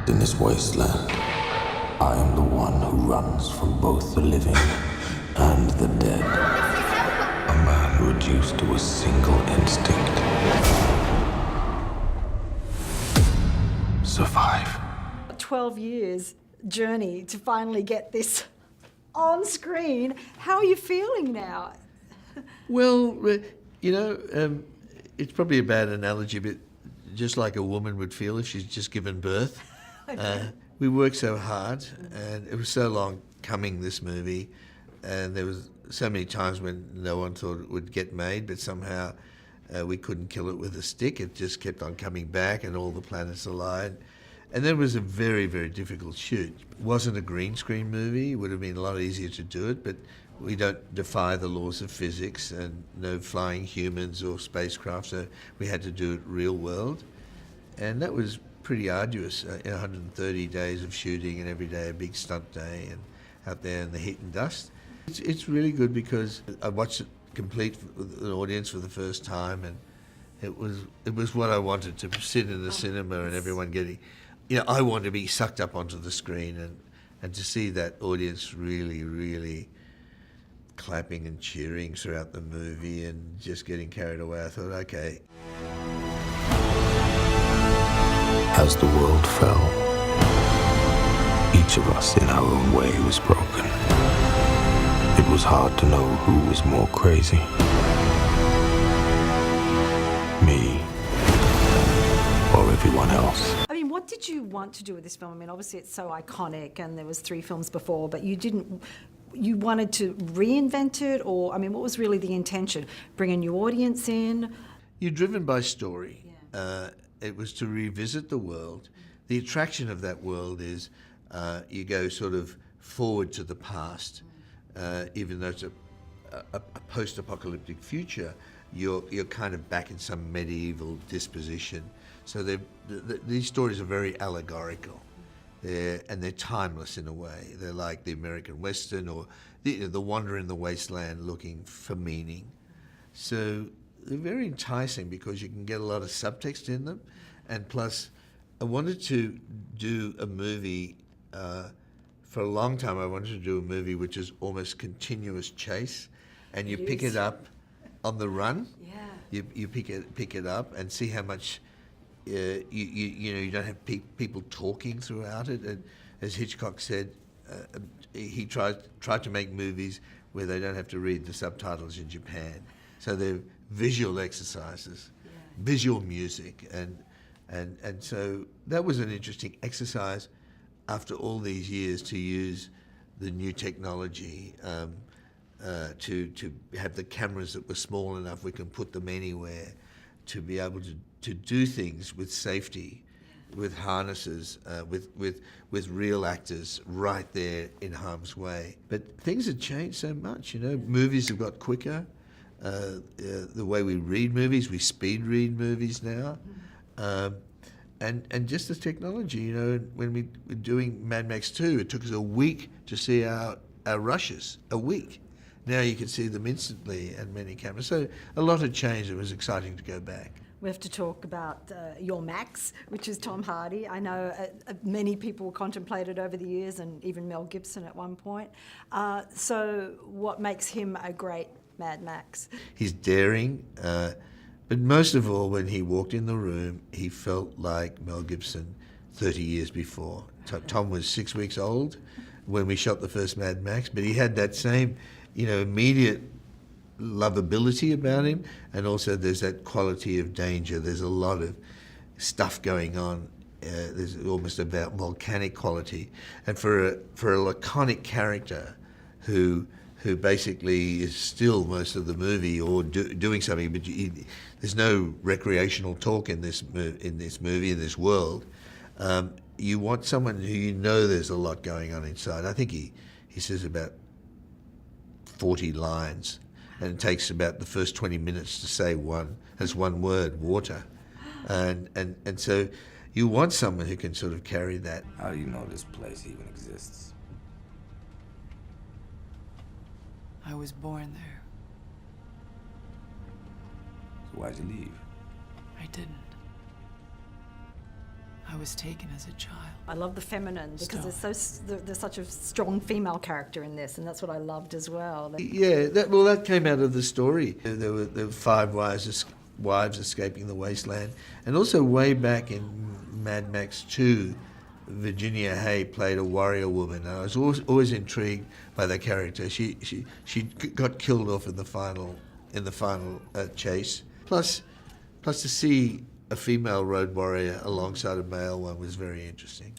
In this wasteland, I am the one who runs from both the living and the dead. A man reduced to a single instinct. Survive. 12 years journey to finally get this on screen. How are you feeling now? Well, it's probably a bad analogy, but just like a woman would feel if she's just given birth. Okay. We worked so hard, and it was so long coming, this movie, and there was so many times when no one thought it would get made, but somehow we couldn't kill it with a stick. It just kept on coming back, and all the planets aligned. And that was a very, very difficult shoot. It wasn't a green screen movie. It would have been a lot easier to do it, but we don't defy the laws of physics and no flying humans or spacecraft, so we had to do it real world. And that was pretty arduous, 130 days of shooting and every day a big stunt day and out there in the heat and dust. It's really good because I watched it complete with an audience for the first time, and it was what I wanted, to sit in the cinema and everyone getting, I wanted to be sucked up onto the screen and to see that audience really, really clapping and cheering throughout the movie and just getting carried away. I thought, okay. As the world fell, each of us in our own way was broken. It was hard to know who was more crazy. Me or everyone else. I mean, what did you want to do with this film? I mean, obviously it's so iconic and there was 3 films before, but you wanted to reinvent it, or, I mean, what was really the intention? Bring a new audience in? You're driven by story. Yeah. It was to revisit the world. The attraction of that world is you go sort of forward to the past, even though it's a post-apocalyptic future. You're kind of back in some medieval disposition. So these stories are very allegorical, and they're timeless in a way. They're like the American Western or the wanderer in the wasteland looking for meaning. So they're very enticing because you can get a lot of subtext in them, and plus, I wanted to do a movie. For a long time, I wanted to do a movie which is almost continuous chase, and you pick it up on the run. Yeah. You pick it up and see how much you don't have people talking throughout it. And as Hitchcock said, he tried to make movies where they don't have to read the subtitles in Japan. So they're visual exercises, visual music, and so that was an interesting exercise after all these years to use the new technology to have the cameras that were small enough we can put them anywhere, to be able to do things with safety, with harnesses, with real actors right there in harm's way. But things have changed so much, Movies have got quicker. The way we read movies, we speed read movies now. And just the technology, when we were doing Mad Max 2, it took us a week to see our rushes, a week. Now you can see them instantly and many cameras. So a lot had changed. It was exciting to go back. We have to talk about your Max, which is Tom Hardy. I know many people contemplated over the years, and even Mel Gibson at one point. So what makes him a great Mad Max? He's daring, but most of all, when he walked in the room, he felt like Mel Gibson 30 years before. Tom was 6 weeks old when we shot the first Mad Max, but he had that same, immediate lovability about him, and also there's that quality of danger. There's a lot of stuff going on. There's almost about volcanic quality, and for a laconic character who basically is still most of the movie or doing something, but there's no recreational talk in this movie, in this world. You want someone who there's a lot going on inside. I think he says about 40 lines, and it takes about the first 20 minutes to say one word, water. And so you want someone who can sort of carry that. How do you know this place even exists? I was born there. So why'd you leave? I didn't. I was taken as a child. I love the feminine because Stone. there's such a strong female character in this, and that's what I loved as well. Yeah, that came out of the story. There were 5 wives escaping the wasteland, and also way back in Mad Max 2, Virginia Hay played a warrior woman. I was always intrigued by that character. She got killed off in the final chase. Plus to see a female road warrior alongside a male one was very interesting.